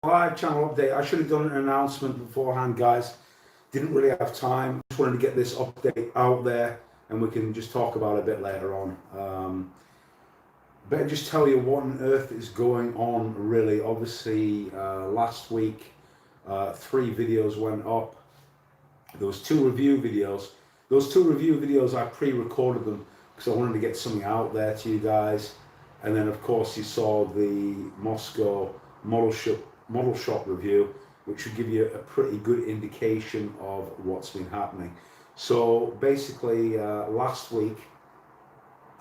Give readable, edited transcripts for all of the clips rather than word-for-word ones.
Live channel update. I should have done an announcement beforehand, guys. Didn't really have time. Just wanted to get this update out there, and we can just talk about it a bit later on. Better just tell you what on earth is going on, really. Obviously, last week, 3 videos went up. There was 2 review videos. Those 2 review videos, I pre-recorded them because I wanted to get something out there to you guys. And then, of course, you saw the Moscow model shop review, which would give you a pretty good indication of what's been happening. So basically, last week,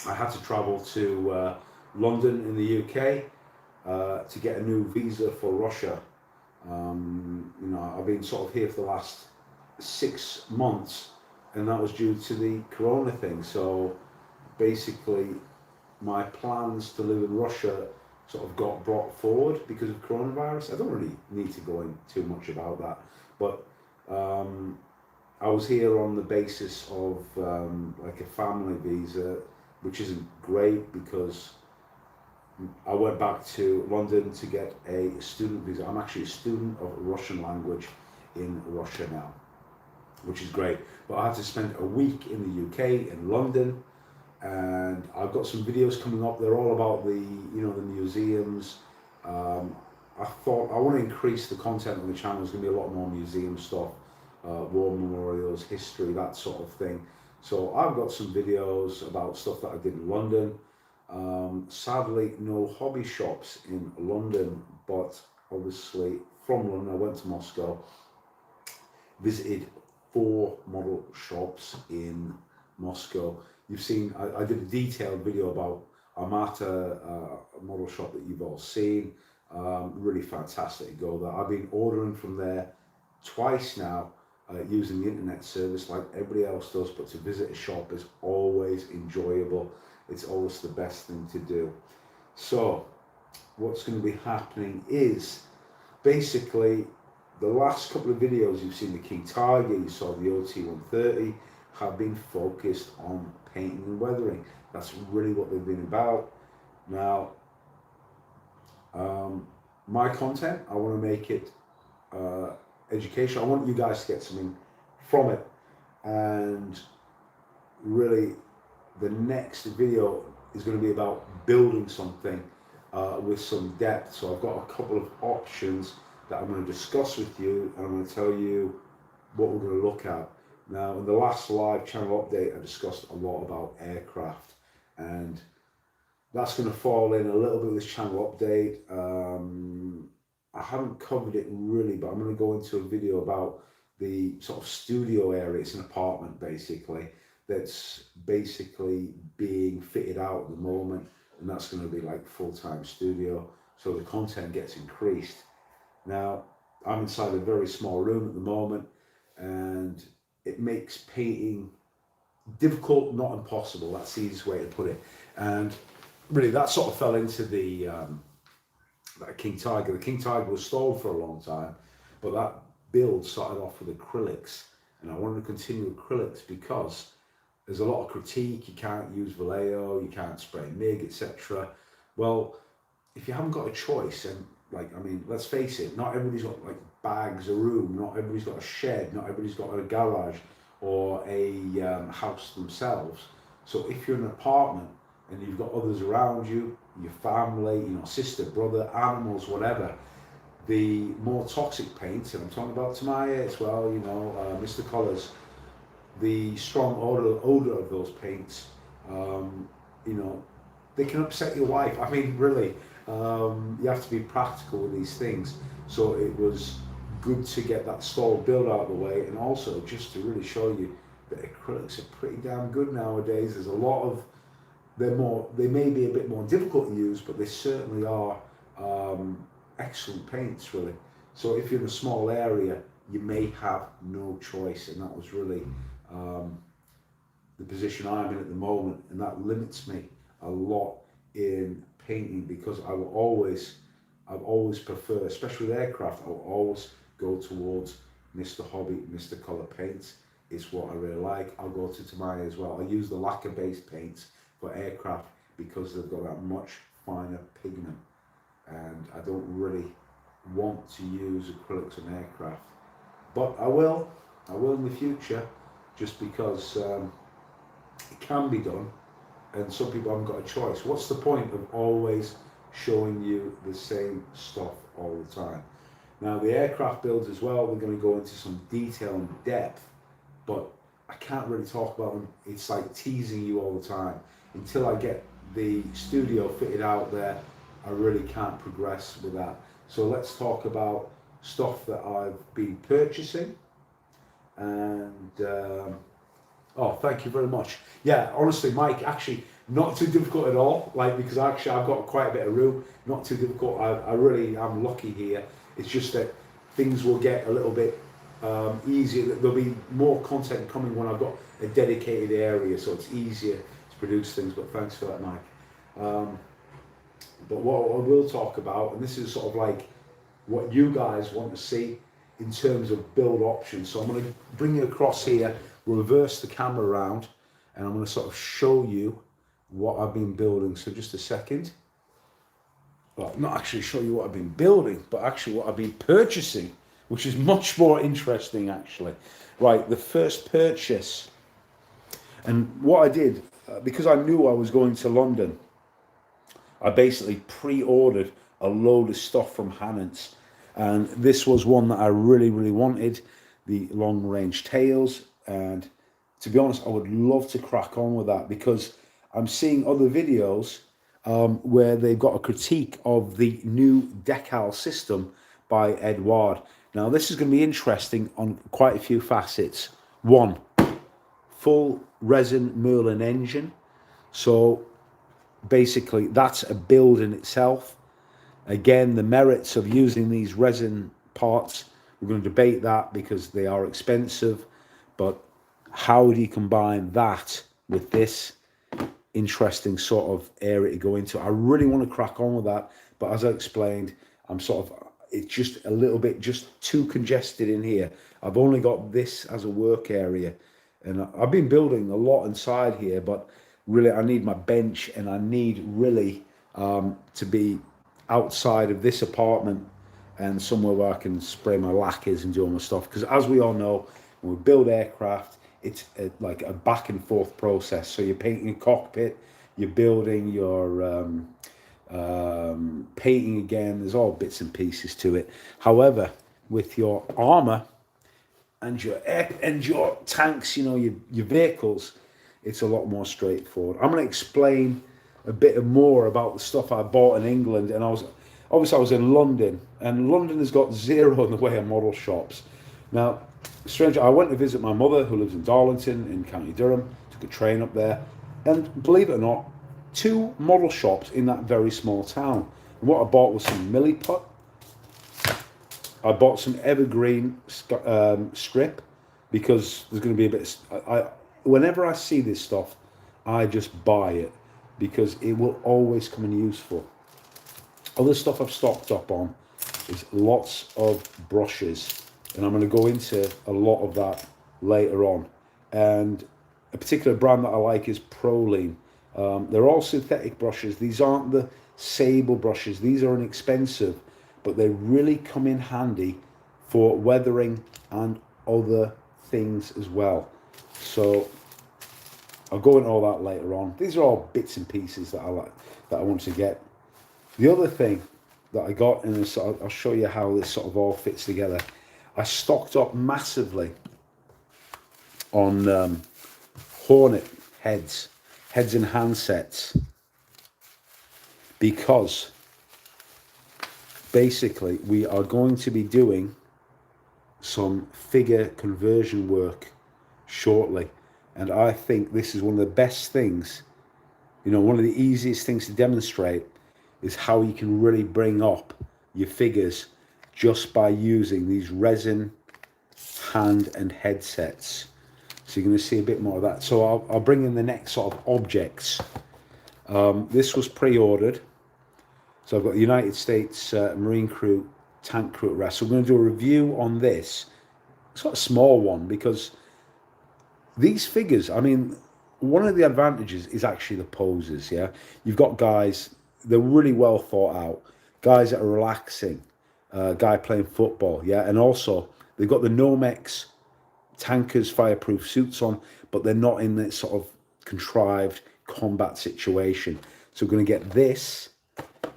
I had to travel to London in the UK to get a new visa for Russia. I've been sort of here for the last 6 months, and that was due to the corona thing. So basically, my plans to live in Russia sort of got brought forward because of coronavirus. I don't really need to go in too much about that, but I was here on the basis of like a family visa, which isn't great because I went back to London to get a student visa. I'm actually a student of Russian language in Russia now, which is great. But I had to spend a week in the UK, in London, and I've got some videos coming up. They're all about the museums. I thought I want to increase the content on the channel. There's going to be a lot more museum stuff, war memorials, history, that sort of thing. So I've got some videos about stuff that I did in London. Sadly, no hobby shops in London, but obviously from London I went to Moscow, visited 4 model shops in Moscow. You've seen, I did a detailed video about Armata, a model shop that you've all seen. Really fantastic to go there. I've been ordering from there twice now, using the internet service like everybody else does, but to visit a shop is always enjoyable. It's always the best thing to do. So what's going to be happening is basically the last couple of videos you've seen, the King Tiger, you saw the OT130, have been focused on painting and weathering. That's really what they've been about. Now, my content, I want to make it education. I want you guys to get something from it, and really the next video is going to be about building something with some depth. So I've got a couple of options that I'm going to discuss with you, and I'm going to tell you what we're going to look at. Now, in the last live channel update, I discussed a lot about aircraft, and that's going to fall in a little bit of this channel update. I haven't covered it really, but I'm going to go into a video about the sort of studio area. It's an apartment basically that's basically being fitted out at the moment, and that's going to be like full-time studio, so the content gets increased. Now, I'm inside a very small room at the moment, and it makes painting difficult, not impossible. That's the easiest way to put it. And really, that sort of fell into the that King Tiger. The King Tiger was stalled for a long time, but that build started off with acrylics, and I wanted to continue acrylics because there's a lot of critique. You can't use Vallejo, you can't spray MIG, etc. Well, if you haven't got a choice, and let's face it, not everybody's got like bags of room, not everybody's got a shed, not everybody's got a garage or a house themselves. So if you're in an apartment and you've got others around you, your family, sister, brother, animals, whatever, the more toxic paints, and I'm talking about Tamiya as well, Mr. Colors, the strong odor of those paints, they can upset your wife. I mean, really, you have to be practical with these things. So it was good to get that stalled build out of the way, and also just to really show you that acrylics are pretty damn good nowadays. There's a lot of, they may be a bit more difficult to use, but they certainly are excellent paints, really. So if you're in a small area, you may have no choice, and that was really the position I'm in at the moment, and that limits me a lot in painting, because I've always prefer, especially with aircraft, I'll always go towards Mr. Hobby, Mr. Color paints. It's what I really like. I'll go to Tamiya as well. I use the lacquer based paints for aircraft because they've got that much finer pigment, and I don't really want to use acrylics on aircraft, but I will in the future, just because it can be done, and some people haven't got a choice. What's the point of always showing you the same stuff all the time? Now the aircraft builds as well, we're going to go into some detail and depth, but I can't really talk about them. It's like teasing you all the time. Until I get the studio fitted out there, I really can't progress with that. So let's talk about stuff that I've been purchasing. And oh, thank you very much. Yeah, honestly, Mike, actually not too difficult at all. Like, because actually I've got quite a bit of room. Not too difficult. I really am lucky here. It's just that things will get a little bit easier. There'll be more content coming when I've got a dedicated area, so it's easier to produce things. But thanks for that, Mike. But what I will talk about, and this is sort of like what you guys want to see in terms of build options. So I'm going to bring you across here, reverse the camera around, and I'm going to sort of show you what I've been building. So just a second. Well, not actually show you what I've been building, but actually what I've been purchasing, which is much more interesting actually. Right, the first purchase. And what I did, because I knew I was going to London, I basically pre-ordered a load of stuff from Hannants. And this was one that I really, really wanted, the long range tails. And to be honest, I would love to crack on with that, because I'm seeing other videos where they've got a critique of the new decal system by Edouard. Now, this is going to be interesting on quite a few facets. One, full resin Merlin engine. So basically, that's a build in itself. Again, the merits of using these resin parts, we're going to debate that because they are expensive. But how do you combine that with this? Interesting sort of area to go into. I really want to crack on with that, but as I explained, I'm sort of, it's just a little bit just too congested in here. I've only got this as a work area, and I've been building a lot inside here, but really I need my bench, and I need really to be outside of this apartment and somewhere where I can spray my lacquers and do all my stuff, because as we all know, when we build aircraft, it's like a back and forth process. So you're painting a cockpit, you're building your painting again. There's all bits and pieces to it. However, with your armor and your tanks, you know, your vehicles, it's a lot more straightforward. I'm going to explain a bit more about the stuff I bought in England. And I was in London, and London has got zero in the way of model shops. Now, strange, I went to visit my mother who lives in Darlington in County Durham, took a train up there, and believe it or not, 2 model shops in that very small town. And what I bought was some Milliput. I bought some evergreen strip, because there's going to be a bit whenever I see this stuff, I just buy it, because it will always come in useful. Other stuff I've stocked up on is lots of brushes, and I'm going to go into a lot of that later on. And a particular brand that I like is Proline. They're all synthetic brushes. These aren't the sable brushes. These are inexpensive, but they really come in handy for weathering and other things as well. So I'll go into all that later on. These are all bits and pieces that I like, that I want to get. The other thing that I got, and I'll show you how this sort of all fits together. I stocked up massively on Hornet heads and handsets, because basically we are going to be doing some figure conversion work shortly, and I think this is one of the best things, you know, one of the easiest things to demonstrate is how you can really bring up your figures just by using these resin hand and headsets. So you're going to see a bit more of that. So I'll bring in the next sort of objects. This was pre-ordered. So I've got the United States Marine Crew tank crew at rest. So we're going to do a review on this. It's got a small one, because these figures, I mean, one of the advantages is actually the poses, yeah? You've got guys, they're really well thought out, guys that are relaxing, guy playing football, yeah. And also they've got the Nomex tankers fireproof suits on, but they're not in that sort of contrived combat situation. So we're going to get this,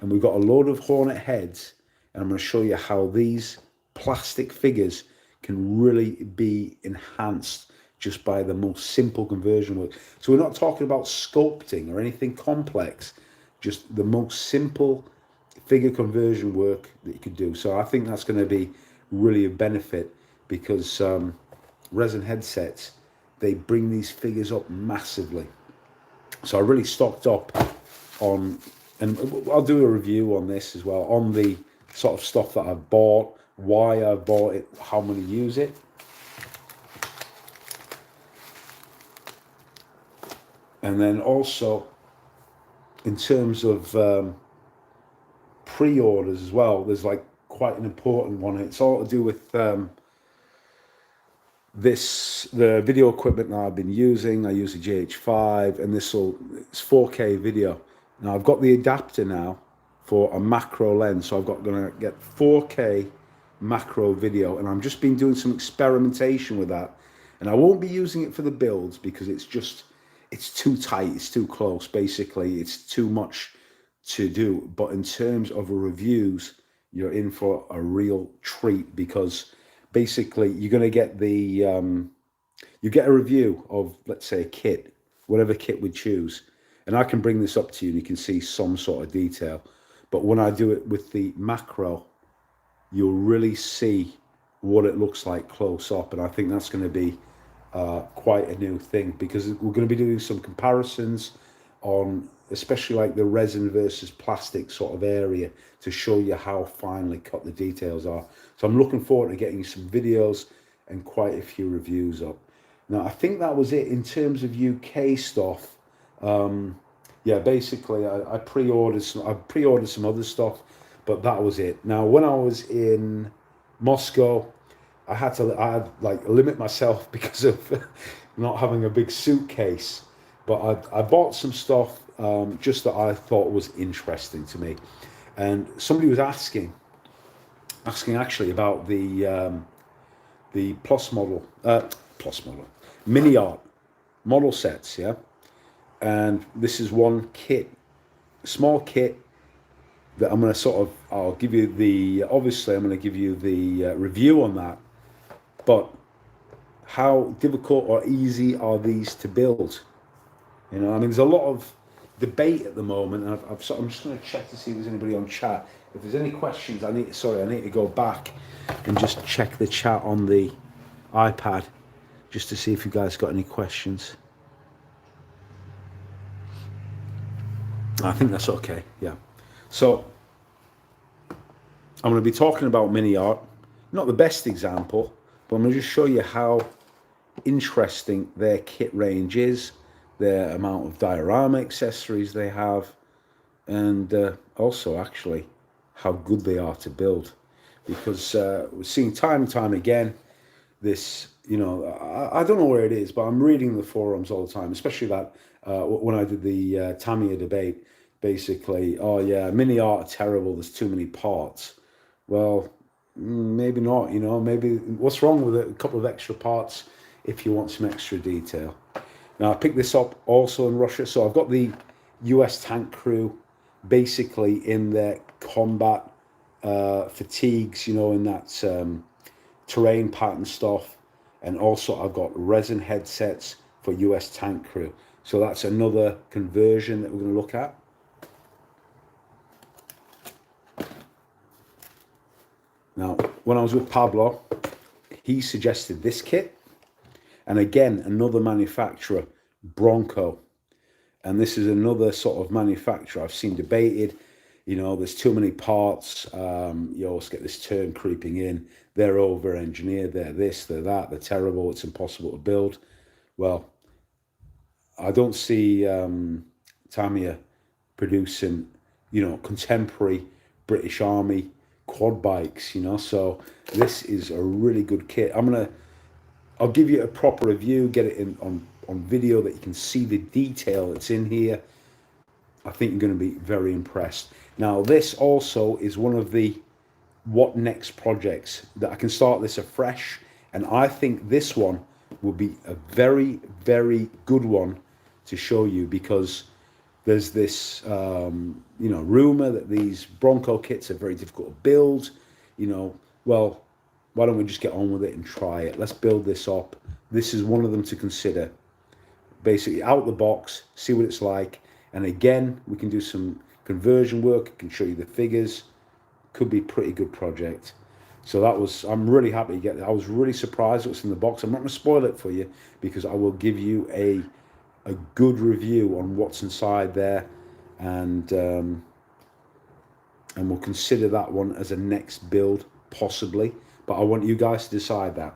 and we've got a load of Hornet heads, and I'm going to show you how these plastic figures can really be enhanced just by the most simple conversion work. So we're not talking about sculpting or anything complex, just the most simple figure conversion work that you could do. So I think that's going to be really a benefit, because resin headsets, they bring these figures up massively. So I really stocked up on, and I'll do a review on this as well, on the sort of stuff that I've bought, why I bought it, how I'm going to use it. And then also in terms of pre-orders as well, there's like quite an important one. It's all to do with the video equipment that I've been using. I use a GH5, and it's 4K video. Now I've got the adapter now for a macro lens, so gonna get 4K macro video, and I'm just been doing some experimentation with that. And I won't be using it for the builds because it's too tight, it's too close. Basically, it's too much to do. But in terms of reviews, you're in for a real treat, because basically you're going to get you get a review of, let's say, a kit, whatever kit we choose, and I can bring this up to you and you can see some sort of detail. But when I do it with the macro, you'll really see what it looks like close up, and I think that's going to be quite a new thing, because we're going to be doing some comparisons on, especially like the resin versus plastic sort of area, to show you how finely cut the details are. So I'm looking forward to getting some videos and quite a few reviews up. Now I think that was it in terms of UK stuff. Yeah, basically I pre-ordered some other stuff, but that was it. Now when I was in Moscow, I had like limit myself because of not having a big suitcase, but I bought some stuff just that I thought was interesting to me. And somebody was asking actually about the plus model mini art model sets, yeah. And this is one kit, small kit, that I'm going to I'll give you obviously I'm going to give you the review on that. But how difficult or easy are these to build? You know, I mean, there's a lot of debate at the moment, and I'm just going to check to see if there's anybody on chat. If there's any questions, I need to go back and just check the chat on the iPad, just to see if you guys got any questions. I think that's okay, yeah. So I'm going to be talking about mini art. Not the best example, but I'm going to just show you how interesting their kit range is, their amount of diorama accessories they have, and also actually how good they are to build. Because we're seeing time and time again this, you know, I don't know where it is, but I'm reading the forums all the time, especially that when I did the Tamiya debate, basically, oh yeah, mini art are terrible, there's too many parts. Well, maybe not, you know, maybe what's wrong with a couple of extra parts if you want some extra detail. Now I picked this up also in Russia, so I've got the US tank crew basically in their combat fatigues, you know, in that terrain pattern stuff, and also I've got resin headsets for US tank crew. So that's another conversion that we're going to look at. Now, when I was with Pablo, he suggested this kit, and again, another manufacturer, Bronco. And this is another sort of manufacturer I've seen debated. You know, there's too many parts. You always get this term creeping in. They're over-engineered, they're this, they're that, they're terrible, it's impossible to build. Well, I don't see Tamiya producing, you know, contemporary British Army quad bikes, you know, so this is a really good kit. I'll give you a proper review, get it in on video that you can see the detail that's in here. I think you're going to be very impressed. Now, this also is one of the what next projects that I can start this afresh. And I think this one will be a very, very good one to show you, because there's this, rumor that these Bronco kits are very difficult to build. Well, why don't we just get on with it and try it? Let's build this up. This is one of them to consider. Basically, out the box, see what it's like. And again, we can do some conversion work. I can show you the figures. Could be a pretty good project. So I'm really happy to get that. I was really surprised what's in the box. I'm not going to spoil it for you, because I will give you a good review on what's inside there, and we'll consider that one as a next build, possibly. But I want you guys to decide that.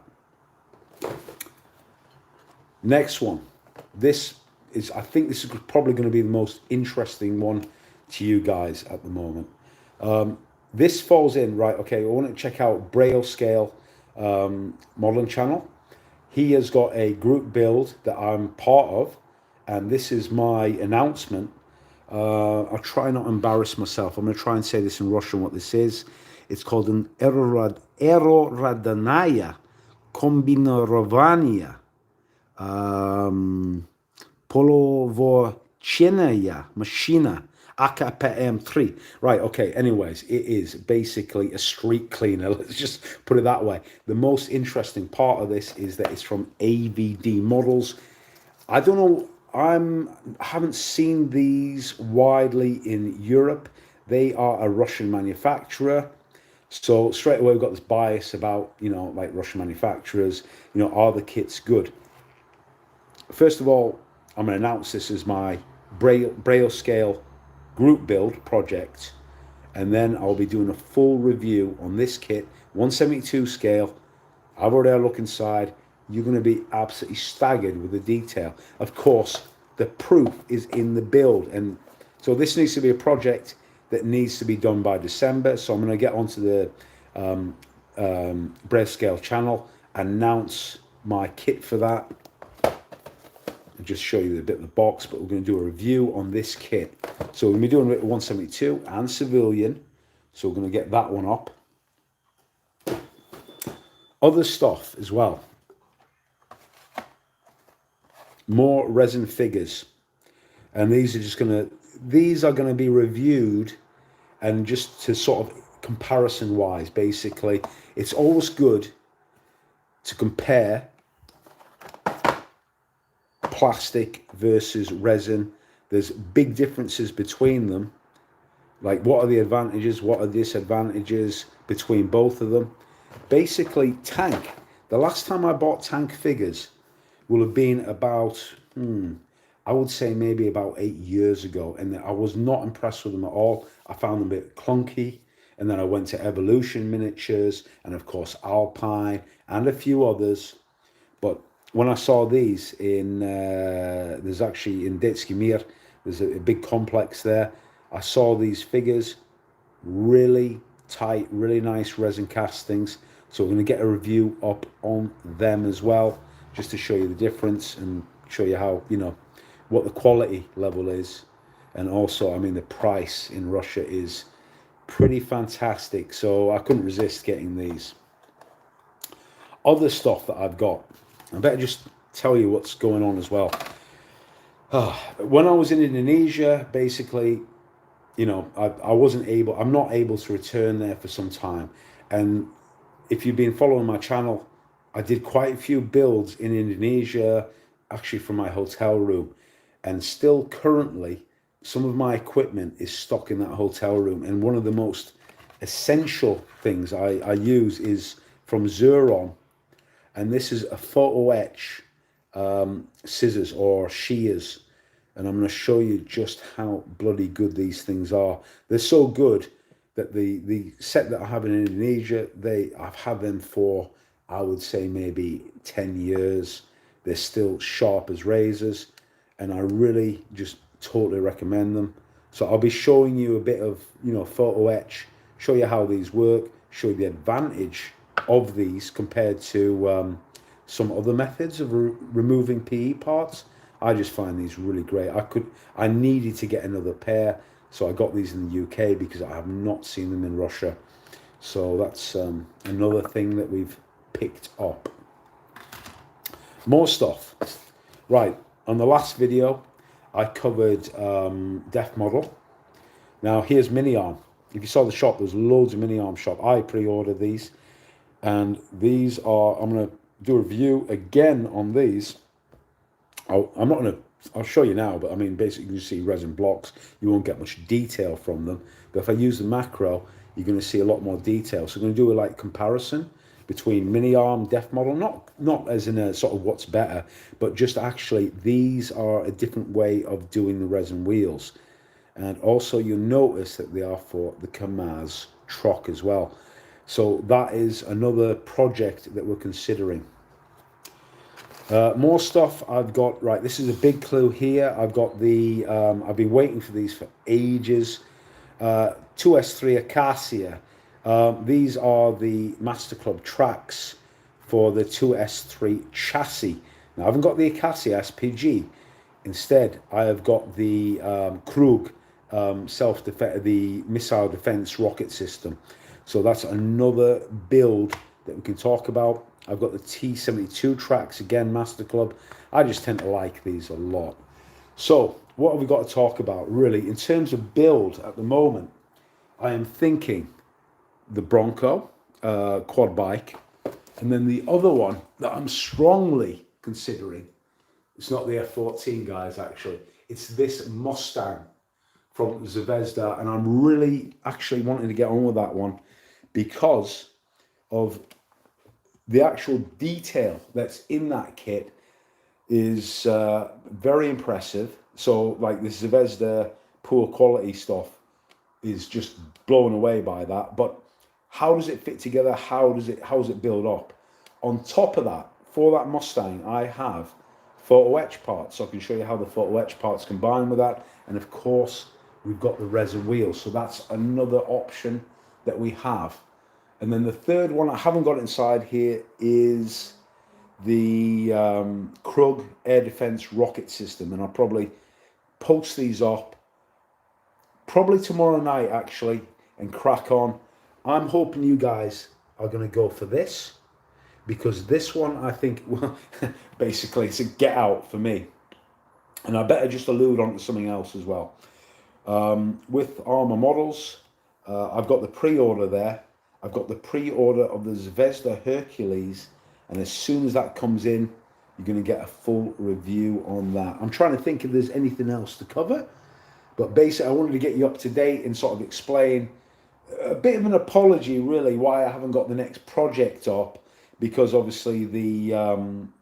Next one. I think this is probably going to be the most interesting one to you guys at the moment. This falls in, right, okay, I want to check out Braille Scale modeling channel. He has got a group build that I'm part of, and this is my announcement. I'll try not to embarrass myself. I'm going to try and say this in Russian, what this is. It's called an aeroradanaya kombinorovania polovochennaya machina AKPM3. Right, okay, anyways, it is basically a street cleaner. Let's just put it that way. The most interesting part of this is that it's from AVD Models. I don't know, I haven't seen these widely in Europe. They are a Russian manufacturer. So straight away we've got this bias about, like Russian manufacturers, are the kits good? First of all, I'm going to announce this as my Braille Scale group build project, and then I'll be doing a full review on this kit, 172 scale. I've already had a look inside. You're going to be absolutely staggered with the detail. Of course, the proof is in the build, and so this needs to be a project that needs to be done by December. So I'm going to get onto the Braille Scale channel, announce my kit for that, and just show you a bit of the box. But we're going to do a review on this kit. So we're going to be doing it 172 and civilian, so we're going to get that one up. Other stuff as well. More resin figures, and these are going to be reviewed, and just to sort of comparison wise, basically, it's always good to compare plastic versus resin. There's big differences between them. Like, what are the advantages, what are the disadvantages between both of them? Basically, tank. The last time I bought tank figures will have been about, I would say maybe about 8 years ago, and I was not impressed with them at all. I found them a bit clunky, and then I went to Evolution Miniatures, and of course Alpine, and a few others. But when I saw these there's actually in Detsky Mir, there's a big complex there. I saw these figures, really tight, really nice resin castings. So we're going to get a review up on them as well, just to show you the difference and show you how, what the quality level is. And also, the price in Russia is pretty fantastic. So I couldn't resist getting these. Other stuff that I've got, I better just tell you what's going on as well. When I was in Indonesia, basically, I'm not able to return there for some time. And if you've been following my channel, I did quite a few builds in Indonesia, actually from my hotel room. And still currently, some of my equipment is stocked in that hotel room. And one of the most essential things I use is from Xuron. And this is a photo etch scissors or shears. And I'm going to show you just how bloody good these things are. They're so good that the set that I have in Indonesia, I've had them for, I would say, maybe 10 years. They're still sharp as razors. And I really just totally recommend them. So I'll be showing you a bit of, photo etch, show you how these work, show you the advantage of these compared to some other methods of removing PE parts. I just find these really great. I needed to get another pair, so I got these in the UK because I have not seen them in Russia. So that's another thing that we've picked up. More stuff. Right, on the last video, I covered Def Model. Now here's Mini Arm. If you saw the shop, there's loads of Mini Arm shop. I pre-ordered these, and these are, I'm going to do a review again on these. I'm not going to, I'll show you now, but I mean, basically you see resin blocks. You won't get much detail from them. But if I use the macro, you're going to see a lot more detail. So I'm going to do a like comparison between Mini Arm, Def Model, not as in a sort of what's better, but just actually these are a different way of doing the resin wheels. And also you'll notice that they are for the Kamaz Troc as well. So that is another project that we're considering. More stuff I've got. Right, this is a big clue here. I've got the, I've been waiting for these for ages. 2S3 Acacia. These are the Master Club tracks for the 2S3 chassis. Now I haven't got the Acacia SPG. Instead, I have got the Krug self-defense, the missile defense rocket system. So that's another build that we can talk about. I've got the T72 tracks, again, Master Club. I just tend to like these a lot. So what have we got to talk about, really? In terms of build at the moment, I am thinking the Bronco quad bike. And then the other one that I'm strongly considering, it's not the F14, guys, actually. It's this Mustang from Zvezda. And I'm really actually wanting to get on with that one because of the actual detail that's in that kit is very impressive. So like this Zvezda poor quality stuff is just blown away by that. But how does it fit together? How does it build up? On top of that, for that Mustang, I have photo etch parts. So I can show you how the photo etch parts combine with that. And of course, we've got the resin wheels. So that's another option that we have. And then the third one, I haven't got inside here, is the Krug air defense rocket system. And I'll probably post these up probably tomorrow night, actually, and crack on. I'm hoping you guys are going to go for this, because this one, I think, well, basically, it's a get out for me. And I better just allude on to something else as well. With Armour Models, I've got the pre-order there. I've got the pre-order of the Zvezda Hercules, and as soon as that comes in, you're going to get a full review on that. I'm trying to think if there's anything else to cover, but basically I wanted to get you up to date and sort of explain a bit of an apology, really, why I haven't got the next project up, because obviously the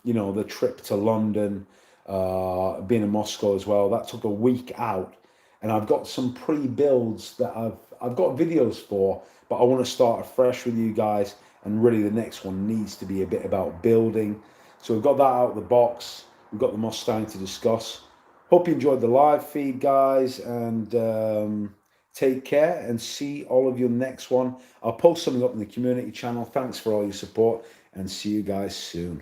the trip to London, being in Moscow as well, that took a week out, and I've got some pre-builds that I've got videos for. But I want to start afresh with you guys, and really the next one needs to be a bit about building. So we've got that out of the box. We've got the Mustang to discuss. Hope you enjoyed the live feed, guys, and take care, and see all of you next one. I'll post something up in the community channel. Thanks for all your support, and see you guys soon.